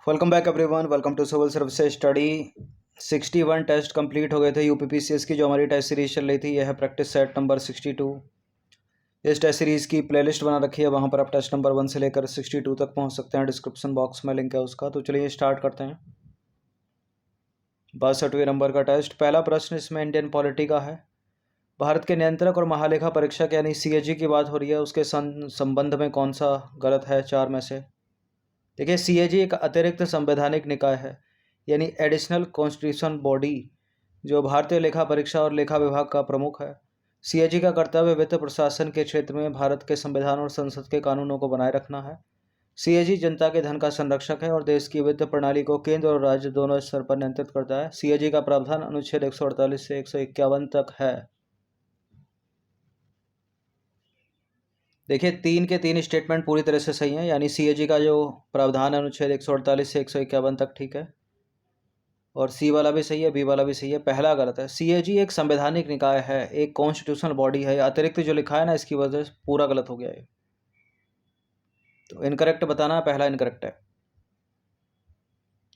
Welcome back everyone, welcome to civil services study. 61 test complete हो गए थे UPPCS की। जो हमारी टेस्ट सीरीज चल रही थी, यह है प्रैक्टिस सेट नंबर 62। इस टेस्ट सीरीज़ की प्लेलिस्ट बना रखी है, वहाँ पर आप टेस्ट नंबर 1 से लेकर 62 तक पहुँच सकते हैं। डिस्क्रिप्शन बॉक्स में लिंक है उसका। तो चलिए स्टार्ट करते हैं। 62वें नंबर का टेस्ट। पहला प्रश्न इसमें इंडियन पॉलिटी का है। भारत के नियंत्रक और महालेखा परीक्षक यानी सीएजी की बात हो रही है, उसके संबंध में कौन सा गलत है चार में से। देखिए, सीएजी एक अतिरिक्त संवैधानिक निकाय है, यानी एडिशनल कॉन्स्टिट्यूशन बॉडी, जो भारतीय लेखा परीक्षा और लेखा विभाग का प्रमुख है। सीएजी का कर्तव्य वित्त प्रशासन के क्षेत्र में भारत के संविधान और संसद के कानूनों को बनाए रखना है। सीएजी जनता के धन का संरक्षक है और देश की वित्त प्रणाली को केंद्र और राज्य दोनों स्तर पर नियंत्रित करता है। सीएजी का प्रावधान अनुच्छेद 148 से 151 तक है। देखिए, 3 के 3 स्टेटमेंट पूरी तरह से सही है, यानी सीएजी का जो प्रावधान है अनुच्छेद 148 से 151 तक ठीक है, और सी वाला भी सही है, बी वाला भी सही है। पहला गलत है। सीएजी एक संवैधानिक निकाय है, एक कॉन्स्टिट्यूशनल बॉडी है। अतिरिक्त जो लिखा है ना, इसकी वजह से पूरा गलत हो गया है। तो इनकरेक्ट बताना है, पहला इनकरेक्ट है।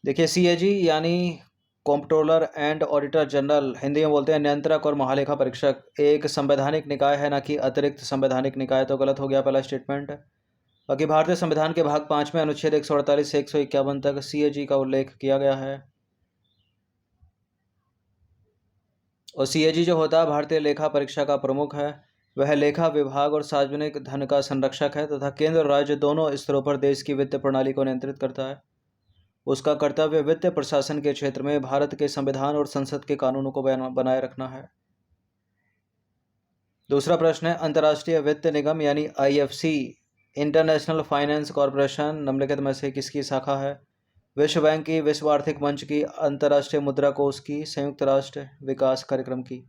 देखिए, सीएजी यानी comptroller and auditor general, Hindi में बोलते हैं नियंत्रक और महालेखा परीक्षक, एक संवैधानिक निकाय है, ना कि अतिरिक्त संवैधानिक निकाय। तो गलत हो गया पहला स्टेटमेंट। बाकी भारतीय संविधान के भाग 5 में अनुच्छेद 148 से 151 तक सीएजी का उल्लेख किया गया है। और सीएजी जो होता है भारतीय लेखा परीक्षा का प्रमुख है। वह लेखा विभाग और सार्वजनिक धन का संरक्षक है तथा केंद्र और राज्य दोनों स्तरों पर देश की वित्त प्रणाली को नियंत्रित करता है। उसका कर्तव्य वित्त प्रशासन के क्षेत्र में भारत के संविधान और संसद के कानूनों को बनाए रखना है। दूसरा प्रश्न है, अंतर्राष्ट्रीय वित्त निगम यानी आईएफसी, इंटरनेशनल फाइनेंस कॉरपोरेशन निम्नलिखित में से किसकी शाखा है। विश्व बैंक की, विश्व आर्थिक मंच की, अंतर्राष्ट्रीय मुद्रा कोष की, संयुक्त राष्ट्र विकास कार्यक्रम की।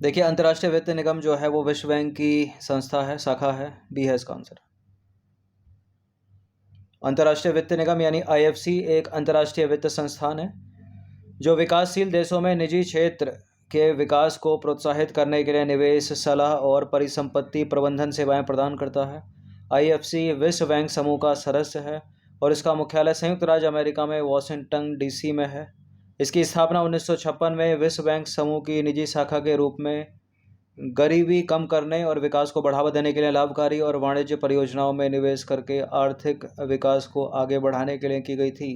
देखिए, अंतर्राष्ट्रीय वित्त निगम जो है वो विश्व बैंक की संस्था है, शाखा है। बी है इसका आंसर। अंतर्राष्ट्रीय वित्त निगम यानी आईएफसी एक अंतर्राष्ट्रीय वित्त संस्थान है जो विकासशील देशों में निजी क्षेत्र के विकास को प्रोत्साहित करने के लिए निवेश, सलाह और परिसंपत्ति प्रबंधन सेवाएं प्रदान करता है। आईएफसी विश्व बैंक समूह का सदस्य है और इसका मुख्यालय संयुक्त राज्य अमेरिका में वाशिंगटन डीसी में है। इसकी स्थापना 1956 में विश्व बैंक समूह की निजी शाखा के रूप में गरीबी कम करने और विकास को बढ़ावा देने के लिए लाभकारी और वाणिज्य परियोजनाओं में निवेश करके आर्थिक विकास को आगे बढ़ाने के लिए की गई थी।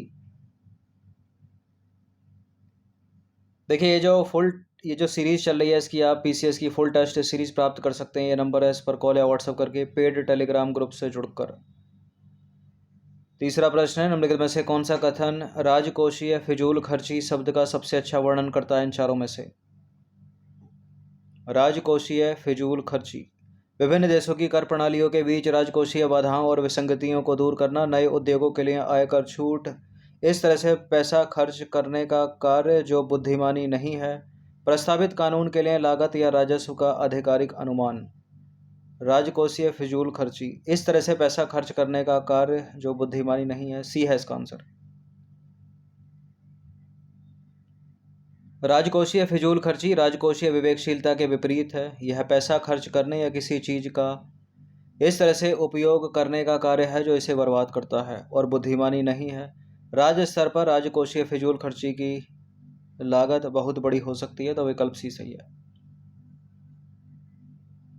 देखिए, ये जो सीरीज़ चल रही है, इसकी आप पीसीएस की फुल टेस्ट सीरीज़ प्राप्त कर सकते हैं। ये नंबर है, इस पर कॉल या व्हाट्सएप करके पेड टेलीग्राम ग्रुप से जुड़कर। तीसरा प्रश्न है, निम्नलिखित में से कौन सा कथन राजकोषीय फिजूल खर्ची शब्द का सबसे अच्छा वर्णन करता है इन चारों में से। राजकोषीय फिजूल खर्ची, विभिन्न देशों की कर प्रणालियों के बीच राजकोषीय बाधाओं और विसंगतियों को दूर करना, नए उद्योगों के लिए आयकर छूट, इस तरह से पैसा खर्च करने का कार्य जो बुद्धिमानी नहीं है, प्रस्तावित कानून के लिए लागत या राजस्व का आधिकारिक अनुमान। राजकोषीय फिजूल खर्ची, इस तरह से पैसा खर्च करने का कार्य जो बुद्धिमानी नहीं है। सी है इसका आंसर। राजकोषीय फिजूल खर्ची राजकोषीय विवेकशीलता के विपरीत है। यह पैसा खर्च करने या किसी चीज का इस तरह से उपयोग करने का कार्य है जो इसे बर्बाद करता है और बुद्धिमानी नहीं है। राज्य स्तर पर राजकोषीय फिजूल खर्ची की लागत बहुत बड़ी हो सकती है, तो विकल्प सी सही है।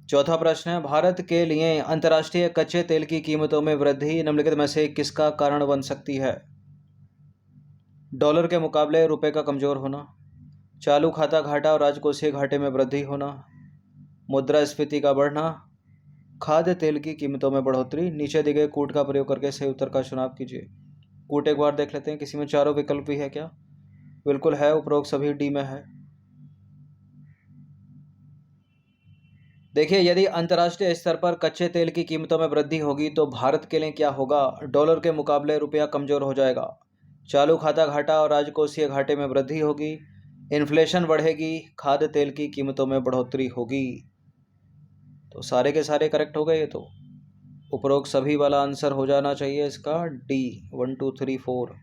चौथा प्रश्न है, भारत के लिए अंतर्राष्ट्रीय कच्चे तेल की कीमतों में वृद्धि निम्नलिखित में से किसका कारण बन सकती है। डॉलर के मुकाबले रुपए का कमजोर होना, चालू खाता घाटा और राजकोषीय घाटे में वृद्धि होना, मुद्रास्फीति का बढ़ना, खाद्य तेल की कीमतों में बढ़ोतरी। नीचे दिए गए कूट का प्रयोग करके सही उत्तर का चुनाव कीजिए। कूट एक बार देख लेते हैं, किसी में चारों विकल्प भी है क्या। बिल्कुल है, उपरोक्त सभी डी में है। देखिए, यदि अंतर्राष्ट्रीय स्तर पर कच्चे तेल की कीमतों में वृद्धि होगी तो भारत के लिए क्या होगा। डॉलर के मुकाबले रुपया कमजोर हो जाएगा, चालू खाता घाटा और राजकोषीय घाटे में वृद्धि होगी, इन्फ्लेशन बढ़ेगी, खाद्य तेल की कीमतों में बढ़ोतरी होगी। तो सारे के सारे करेक्ट हो गए। ये तो उपरोक्त सभी वाला आंसर हो जाना चाहिए इसका डी 1 2 3 4।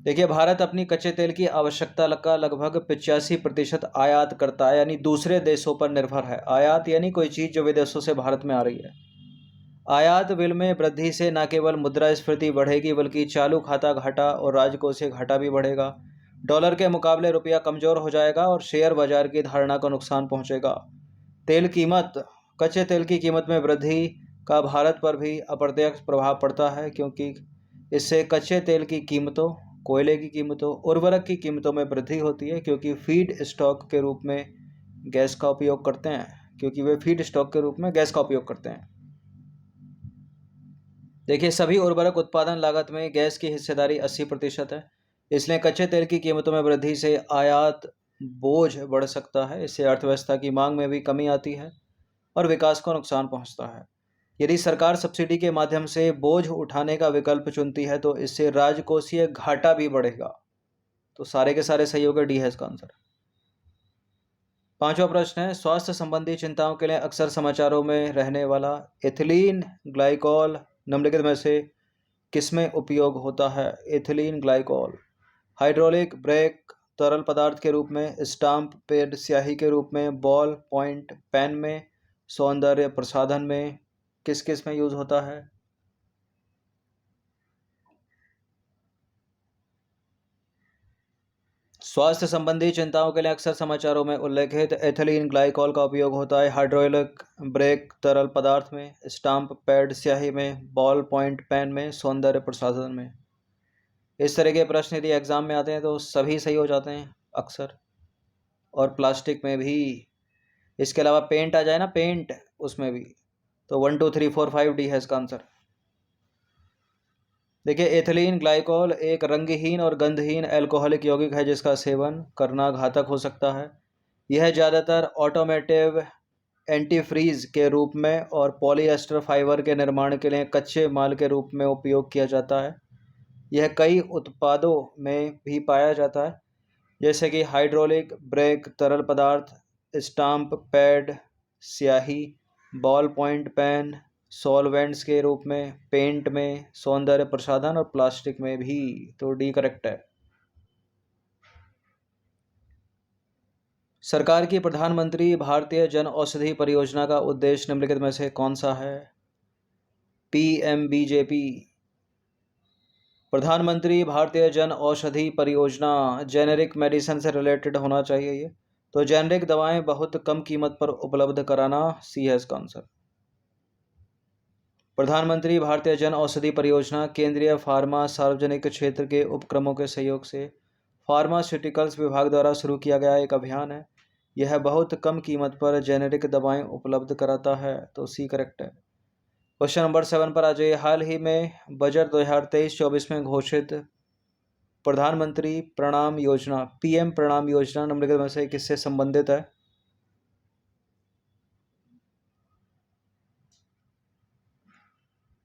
देखिए, भारत अपनी कच्चे तेल की आवश्यकता का लगभग 85% आयात करता है, यानी दूसरे देशों पर निर्भर है। आयात यानी कोई चीज़ जो विदेशों से भारत में आ रही है। आयात बिल में वृद्धि से न केवल मुद्रास्फीति बढ़ेगी बल्कि चालू खाता घाटा और राजकोषीय घाटा भी बढ़ेगा। डॉलर के मुकाबले रुपया कमजोर हो जाएगा और शेयर बाजार की धारणा को नुकसान पहुंचेगा। तेल कीमत, कच्चे तेल की कीमत में वृद्धि का भारत पर भी अप्रत्यक्ष प्रभाव पड़ता है, क्योंकि इससे कच्चे तेल की कीमतों, कोयले की कीमतों, उर्वरक की कीमतों में वृद्धि होती है, क्योंकि फीड स्टॉक के रूप में गैस का उपयोग करते हैं। देखिए, सभी उर्वरक उत्पादन लागत में गैस की हिस्सेदारी 80% है। इसलिए कच्चे तेल की कीमतों में वृद्धि से आयात बोझ बढ़ सकता है। इससे अर्थव्यवस्था की मांग में भी कमी आती है और विकास को नुकसान पहुंचता है। यदि सरकार सब्सिडी के माध्यम से बोझ उठाने का विकल्प चुनती है तो इससे राजकोषीय घाटा भी बढ़ेगा। तो सारे के सारे सही हो गए, डी है इसका आंसर। 5वां प्रश्न है, स्वास्थ्य संबंधी चिंताओं के लिए अक्सर समाचारों में रहने वाला एथिलीन ग्लाइकॉल निम्नलिखित में से किसमें उपयोग होता है? एथिलीन ग्लाइकॉल हाइड्रोलिक ब्रेक तरल पदार्थ के रूप में, स्टाम्प पैड स्याही के रूप में, बॉल पॉइंट पेन में, सौंदर्य प्रसाधन में, किस किस में यूज होता है? स्वास्थ्य संबंधी चिंताओं के लिए अक्सर समाचारों में उल्लेखित एथिलीन ग्लाइकॉल का उपयोग होता है हाइड्रोलिक ब्रेक तरल पदार्थ में, स्टाम्प पैड स्याही में, बॉल पॉइंट पेन में, सौंदर्य प्रसाधन में। इस तरह के प्रश्न यदि एग्जाम में आते हैं तो सभी सही हो जाते हैं अक्सर, और प्लास्टिक में भी। इसके अलावा पेंट आ जाए ना, पेंट, उसमें भी। तो 1 2 3 4 5 डी है इसका आंसर। देखिए, एथिलीन ग्लाइकॉल एक रंगहीन और गंधहीन एल्कोहलिक यौगिक है जिसका सेवन करना घातक हो सकता है। यह ज़्यादातर ऑटोमेटिव एंटीफ्रीज के रूप में और पॉलीएस्टर फाइबर के निर्माण के लिए कच्चे माल के रूप में उपयोग किया जाता है। यह कई उत्पादों में भी पाया जाता है, जैसे कि हाइड्रोलिक ब्रेक तरल पदार्थ, स्टाम्प पैड स्याही, बॉल पॉइंट पेन, सॉल्वेंट्स के रूप में, पेंट में, सौंदर्य प्रसाधन और प्लास्टिक में भी। तो डी करेक्ट है। सरकार की प्रधानमंत्री भारतीय जन औषधि परियोजना का उद्देश्य निम्नलिखित में से कौन सा है? PMBJP प्रधानमंत्री भारतीय जन औषधि परियोजना जेनेरिक मेडिसिन से रिलेटेड होना चाहिए ये। तो जेनेरिक दवाएं बहुत कम कीमत पर उपलब्ध कराना, सी है इसका आंसर। प्रधानमंत्री भारतीय जन औषधि परियोजना केंद्रीय फार्मा सार्वजनिक क्षेत्र के उपक्रमों के सहयोग से फार्मास्यूटिकल्स विभाग द्वारा शुरू किया गया एक अभियान है। यह बहुत कम कीमत पर जेनेरिक दवाएं उपलब्ध कराता है। तो सी करेक्ट है। क्वेश्चन नंबर 7 पर आ जाइए। हाल ही में बजट 2023-24 में घोषित प्रधानमंत्री प्रणाम योजना, PM प्रणाम योजना निम्नलिखित में से किससे संबंधित है?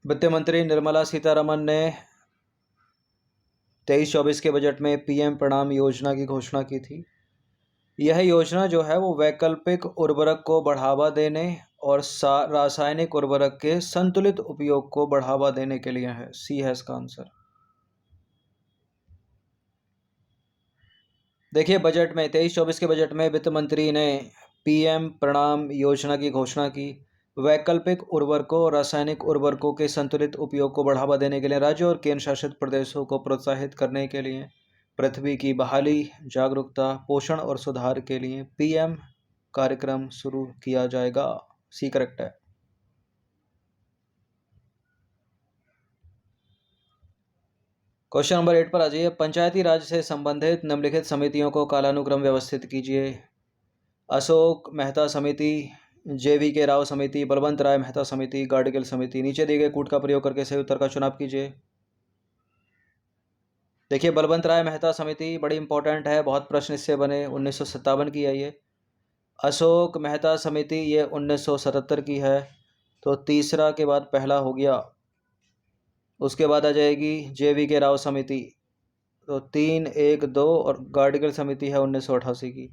वित्त मंत्री निर्मला सीतारमन ने 23-24 के बजट में PM प्रणाम योजना की घोषणा की थी। यह योजना जो है वो वैकल्पिक उर्वरक को बढ़ावा देने और रासायनिक उर्वरक के संतुलित उपयोग को बढ़ावा देने के लिए है। सी है इसका आंसर। देखिए, बजट में 23-24 के बजट में वित्त मंत्री ने PM प्रणाम योजना की घोषणा की। वैकल्पिक उर्वरकों और रासायनिक उर्वरकों के संतुलित उपयोग को बढ़ावा देने के लिए राज्यों और केंद्र शासित प्रदेशों को प्रोत्साहित करने के लिए पृथ्वी की बहाली, जागरूकता, पोषण और सुधार के लिए PM कार्यक्रम शुरू किया जाएगा। सी करेक्ट है। क्वेश्चन नंबर 8 पर आ जाइए। पंचायती राज से संबंधित निम्नलिखित समितियों को कालानुक्रम व्यवस्थित कीजिए। अशोक मेहता समिति, JVK राव समिति, बलवंत राय मेहता समिति, गाडगिल समिति। नीचे दिए गए कूट का प्रयोग करके सही उत्तर का चुनाव कीजिए। देखिए, बलवंत राय मेहता समिति बड़ी इंपॉर्टेंट है, बहुत प्रश्न इससे बने। 1957 की है ये। अशोक मेहता समिति ये 1977 की है। तो तीसरा के बाद पहला हो गया। उसके बाद आ जाएगी JVK राव समिति, तो 3 1 2, और गाडगिल समिति है 1988 की,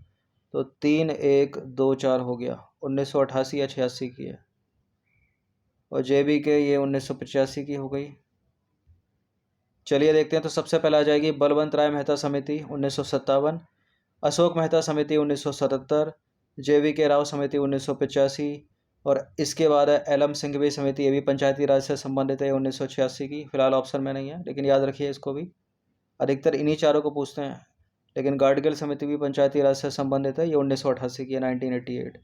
तो 3 1 2 4 हो गया। 1988 या 86 की है। और JVK ये 1985 की हो गई। चलिए देखते हैं। तो सबसे पहले आ जाएगी बलवंत राय मेहता समिति 1957, अशोक मेहता समिति 1977, JVK राव समिति 1985, और इसके बाद है एलम सिंघवी समिति, ये भी पंचायती राज से संबंधित है, 1986 की। फिलहाल ऑप्शन में नहीं है, लेकिन याद रखिए इसको भी। अधिकतर इन्हीं चारों को पूछते हैं। लेकिन गाडगिल समिति भी पंचायती राज से संबंधित है, ये 1988 की है, 1988।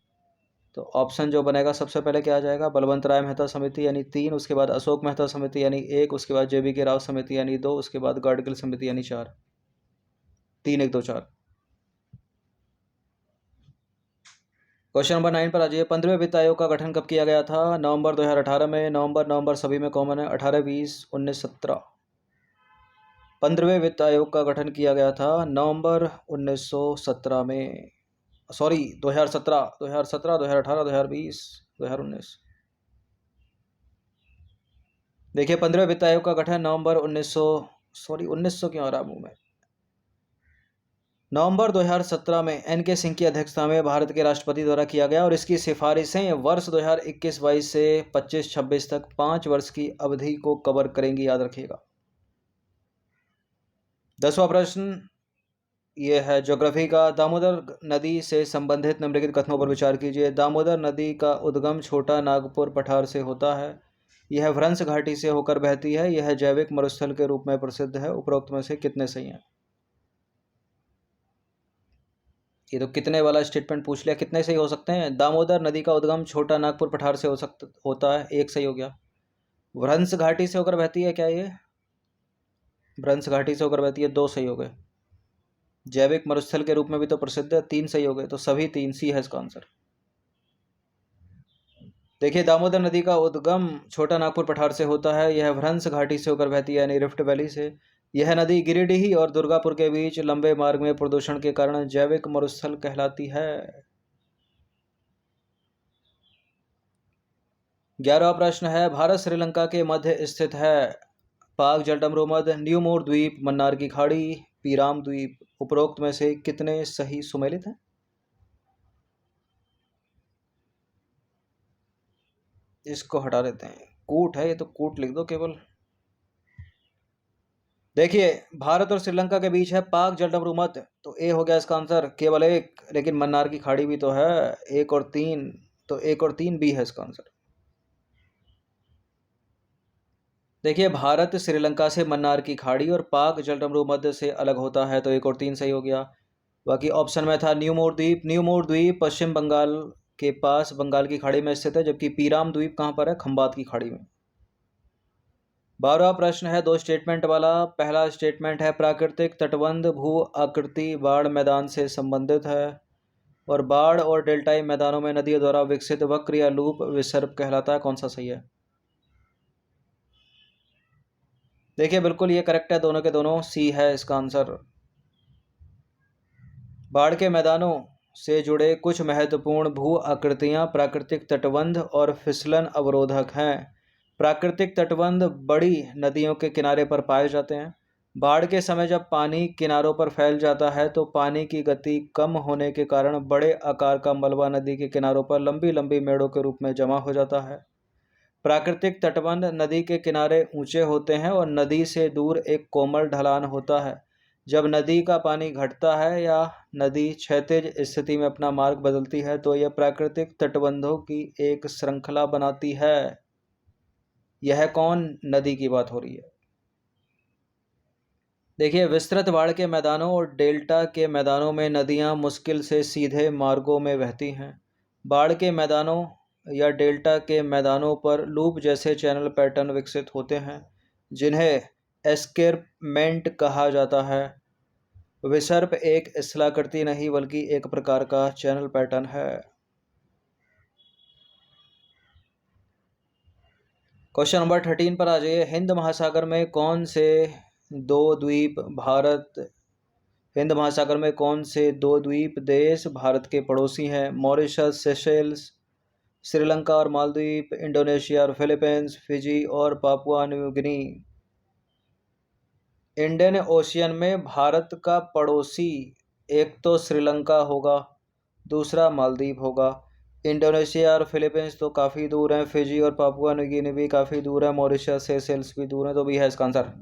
तो ऑप्शन जो बनेगा सबसे पहले क्या आ जाएगा, बलवंत राय मेहता समिति यानी 3, उसके बाद अशोक मेहता समिति यानी 1, उसके बाद जेबी के राव समिति यानी 2, उसके बाद गाडगिल समिति यानी 4। 3 1 2 4। क्वेश्चन नंबर 9 पर आ जाइए। 15वें वित्त आयोग का गठन कब किया गया था? नवंबर 2018 में, नवंबर सभी में कॉमन है, 18, 20, 19, 17। 15वें वित्त आयोग का गठन किया गया था नवंबर 1917 में, सॉरी 2017, 2018, 2020, 2019। देखिए 15वें वित्त आयोग का गठन नवंबर 1900 क्यों आ रहा मुंह में, नवंबर 2017 में एन के सिंह की अध्यक्षता में भारत के राष्ट्रपति द्वारा किया गया और इसकी सिफारिशें वर्ष 2021-22 से 25-26 तक 5 वर्ष की अवधि को कवर करेंगी, याद रखिएगा। 10वां प्रश्न ये है ज्योग्राफी का। दामोदर नदी से संबंधित निम्नलिखित कथनों पर विचार कीजिए। दामोदर नदी का उद्गम छोटा नागपुर पठार से होता है, यह भ्रंश घाटी से होकर बहती है, यह जैविक मरुस्थल के रूप में प्रसिद्ध है। उपरोक्त में से कितने सही हैं? ये तो कितने वाला स्टेटमेंट पूछ लिया, कितने सही हो सकते हैं? दामोदर नदी का उद्गम छोटा नागपुर पठार से होता है, 1 सही हो गया। भ्रंश घाटी से होकर बहती है, क्या ये भ्रंश घाटी से होकर बहती है? 2 सही हो गए। जैविक मरुस्थल के रूप में भी तो प्रसिद्ध है, 3 सही हो गए। तो सभी 3 सी है इसका आंसर। देखिए दामोदर नदी का उद्गम छोटा नागपुर पठार से होता है, यह भ्रंश घाटी से होकर बहती है यानी रिफ्ट वैली से। यह नदी गिरिडीह और दुर्गापुर के बीच लंबे मार्ग में प्रदूषण के कारण जैविक मरुस्थल कहलाती है। 11वां प्रश्न है भारत श्रीलंका के मध्य स्थित है, पाक जलडमरूमध, न्यूमोर द्वीप, मन्नार की खाड़ी, पीराम द्वीप। उपरोक्त में से कितने सही सुमेलित हैं? इसको हटा देते हैं, कूट है ये, तो कूट लिख दो केवल। देखिए भारत और श्रीलंका के बीच है पाक जलडमरूमध, तो ए हो गया इसका आंसर, केवल 1। लेकिन मन्नार की खाड़ी भी तो है, 1 और 3, तो 1 और 3 बी है इसका आंसर। देखिए भारत श्रीलंका से मन्नार की खाड़ी और पाक जलडमरूमध से अलग होता है, तो 1 और 3 सही हो गया। बाकी ऑप्शन में था न्यूमोर द्वीप। न्यूमोर द्वीप पश्चिम बंगाल के पास बंगाल की खाड़ी में स्थित है, जबकि पीराम द्वीप कहाँ पर है? खंबात की खाड़ी में। 12वां प्रश्न है 2 स्टेटमेंट वाला। पहला स्टेटमेंट है प्राकृतिक तटबंध भू आकृति बाढ़ मैदान से संबंधित है, और बाढ़ और डेल्टाई मैदानों में नदियों द्वारा विकसित वक्र या लूप विसर्प कहलाता है। कौन सा सही है? देखिए बिल्कुल ये करेक्ट है, दोनों के दोनों सी है इसका आंसर। बाढ़ के मैदानों से जुड़े कुछ महत्वपूर्ण भू आकृतियाँ प्राकृतिक तटबंध और फिसलन अवरोधक हैं। प्राकृतिक तटबंध बड़ी नदियों के किनारे पर पाए जाते हैं। बाढ़ के समय जब पानी किनारों पर फैल जाता है तो पानी की गति कम होने के कारण बड़े आकार का मलबा नदी के किनारों पर लंबी लंबी मेड़ों के रूप में जमा हो जाता है। प्राकृतिक तटबंध नदी के किनारे ऊंचे होते हैं और नदी से दूर एक कोमल ढलान होता है। जब नदी का पानी घटता है या नदी क्षैतिज स्थिति में अपना मार्ग बदलती है तो यह प्राकृतिक तटबंधों की एक श्रृंखला बनाती है। यह कौन नदी की बात हो रही है? देखिए विस्तृत बाढ़ के मैदानों और डेल्टा के मैदानों में नदियां मुश्किल से सीधे मार्गों में बहती हैं। बाढ़ के मैदानों या डेल्टा के मैदानों पर लूप जैसे चैनल पैटर्न विकसित होते हैं, जिन्हें एस्केर्पमेंट कहा जाता है। विसर्प एक स्थलाकृति नहीं बल्कि एक प्रकार का चैनल पैटर्न है। क्वेश्चन नंबर 13 पर आ जाइए। हिंद महासागर में कौन से 2 द्वीप देश भारत के पड़ोसी हैं? मॉरिशस, सेशेल्स, श्रीलंका और मालदीव, इंडोनेशिया और फिलीपींस, फिजी और Papua New Guinea. Indian ocean में भारत का पड़ोसी एक तो श्रीलंका होगा, दूसरा मालदीव होगा। इंडोनेशिया और फिलीपींस तो काफ़ी दूर हैं, फिजी और पापुआ न्यू गिनी भी काफ़ी दूर है, मॉरिशस, सेशेल्स भी दूर हैं, तो भी है इसका आंसर।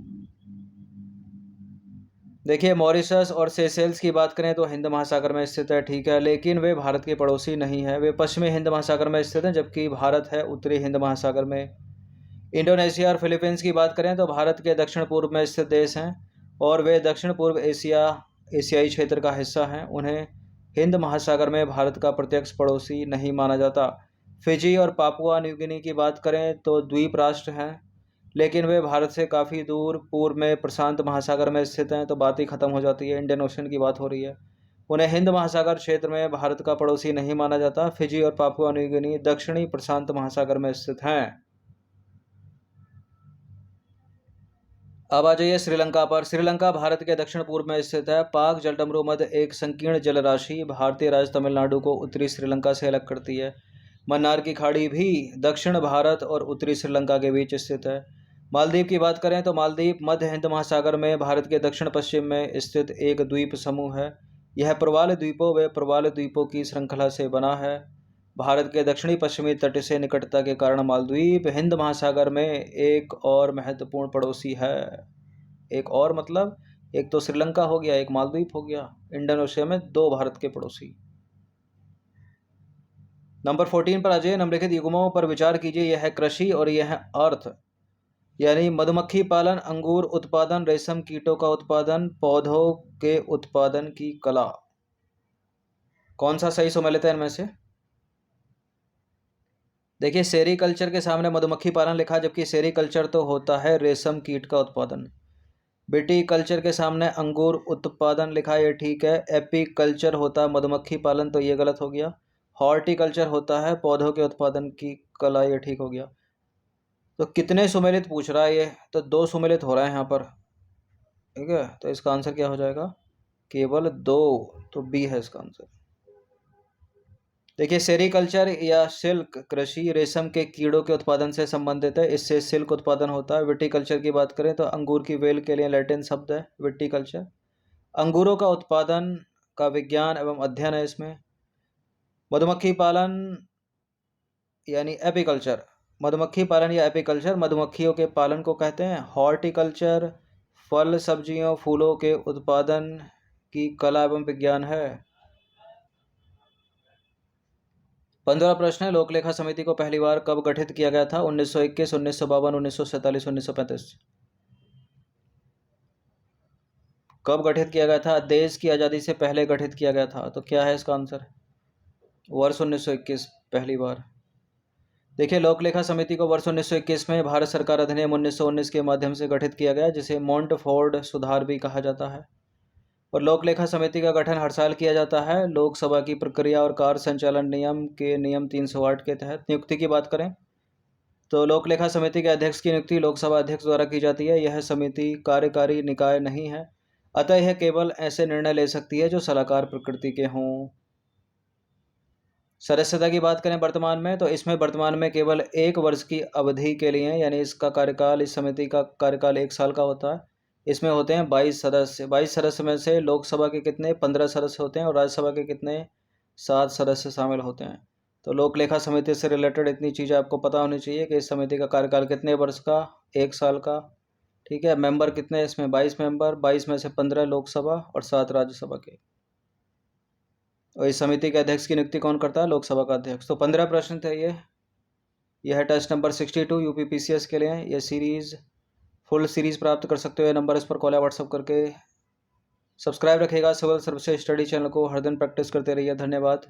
देखिए मॉरिशस और सेशेल्स की बात करें तो हिंद महासागर में स्थित है, ठीक है, लेकिन वे भारत के पड़ोसी नहीं है। वे पश्चिमी हिंद महासागर में स्थित हैं, जबकि भारत है उत्तरी हिंद महासागर में। इंडोनेशिया और फिलीपींस की बात करें तो भारत के दक्षिण पूर्व में स्थित देश हैं और वे दक्षिण पूर्व एशियाई क्षेत्र का हिस्सा हैं। उन्हें हिंद महासागर में भारत का प्रत्यक्ष पड़ोसी नहीं माना जाता। फिजी और पापुआ न्यू गिनी की बात करें तो द्वीप राष्ट्र हैं, लेकिन वे भारत से काफ़ी दूर पूर्व में प्रशांत महासागर में स्थित हैं। तो बात ही खत्म हो जाती है, इंडियन ओशन की बात हो रही है। उन्हें हिंद महासागर क्षेत्र में भारत का पड़ोसी नहीं माना जाता। फिजी और पापुआ न्यू गिनी दक्षिणी प्रशांत महासागर में स्थित हैं। अब आ जाइए श्रीलंका पर। श्रीलंका भारत के दक्षिण पूर्व में स्थित है। पाक जलडमरू मध्य एक संकीर्ण जलराशि भारतीय राज्य तमिलनाडु को उत्तरी श्रीलंका से अलग करती है। मन्नार की खाड़ी भी दक्षिण भारत और उत्तरी श्रीलंका के बीच स्थित है। मालदीव की बात करें तो मालदीव मध्य हिंद महासागर में भारत के दक्षिण पश्चिम में स्थित एक द्वीप समूह है। यह प्रवाल द्वीपों व प्रवाल द्वीपों की श्रृंखला से बना है। भारत के दक्षिणी पश्चिमी तट से निकटता के कारण मालदीव हिंद महासागर में एक और महत्वपूर्ण पड़ोसी है। एक और मतलब एक तो श्रीलंका हो गया, एक मालदीव हो गया। इंडियन ओशियन में दो भारत के पड़ोसी। नंबर 14 पर आ जाइए। निम्नलिखित युग्मों पर विचार कीजिए। यह है कृषि और यह है अर्थ, यानी मधुमक्खी पालन, अंगूर उत्पादन, रेशम कीटों का उत्पादन, पौधों के उत्पादन की कला। कौन सा सही सम्मिलित है इनमें से? देखिए सेरीकल्चर के सामने मधुमक्खी पालन लिखा, जबकि सेरीकल्चर तो होता है रेशम कीट का उत्पादन। विटीकल्चर के सामने अंगूर उत्पादन लिखा, ये ठीक है। एपीकल्चर होता है मधुमक्खी पालन, तो ये गलत हो गया। हॉर्टिकल्चर होता है पौधों के उत्पादन की कला, ये ठीक हो गया। तो कितने सुमेलित पूछ रहा है ये? तो 2 सुमेलित हो रहा है यहाँ पर, ठीक है। तो इसका आंसर क्या हो जाएगा? केवल 2। तो बी है इसका आंसर। देखिए सेरीकल्चर या सिल्क कृषि रेशम के कीड़ों के उत्पादन से संबंधित है, इससे सिल्क उत्पादन होता है। विटीकल्चर की बात करें तो अंगूर की वेल के लिए लैटिन शब्द है विटीकल्चर। अंगूरों का उत्पादन का विज्ञान एवं अध्ययन है इसमें। मधुमक्खी पालन यानी एपीकल्चर, मधुमक्खी पालन या एपीकल्चर मधुमक्खियों के पालन को कहते हैं। हॉर्टिकल्चर फल सब्जियों फूलों के उत्पादन की कला एवं विज्ञान है। 15 प्रश्न है। लोकलेखा समिति को पहली बार कब गठित किया गया था? 1921, 1952, 1947, 1935। कब गठित किया गया था? देश की आज़ादी से पहले गठित किया गया था। तो क्या है इसका आंसर? वर्ष 1921 पहली बार। देखिए लोकलेखा समिति को वर्ष 1921 में भारत सरकार अधिनियम 1919 के माध्यम से गठित किया गया, जिसे मोंटफोर्ड सुधार भी कहा जाता है। और लोकलेखा समिति का गठन हर साल किया जाता है लोकसभा की प्रक्रिया और कार्य संचालन नियम के नियम 308 के तहत। नियुक्ति की बात करें तो लोकलेखा समिति के अध्यक्ष की नियुक्ति लोकसभा अध्यक्ष द्वारा की जाती है। यह समिति कार्यकारी निकाय नहीं है, अतः यह केवल ऐसे निर्णय ले सकती है जो सलाहकार प्रकृति के हों। सदस्यता की बात करें वर्तमान में, तो इसमें वर्तमान में केवल 1 वर्ष की अवधि के लिए, यानी इसका कार्यकाल, इस समिति का कार्यकाल 1 साल का होता है। इसमें होते हैं 22 सदस्य। 22 सदस्य में से लोकसभा के कितने? 15 सदस्य होते हैं और राज्यसभा के कितने? 7 सदस्य शामिल होते हैं। तो लोकलेखा समिति से रिलेटेड इतनी चीज़ें आपको पता होनी चाहिए कि इस समिति का कार्यकाल कितने वर्ष का? 1 साल का, ठीक है। मेंबर कितने इसमें? 22 मेंबर, 22 में से 15 लोकसभा और 7 राज्यसभा के। और इस समिति के अध्यक्ष की नियुक्ति कौन करता है? लोकसभा का अध्यक्ष। तो 15 प्रश्न थे ये। यह है टेस्ट नंबर 62 यूपीपीसीएस के लिए। ये सीरीज़ फुल सीरीज़ प्राप्त कर सकते हो। ये नंबर इस पर कॉल या व्हाट्सअप करके। सब्सक्राइब रखिएगा सिविल सर्विसेज स्टडी चैनल को। हर दिन प्रैक्टिस करते रहिए। धन्यवाद।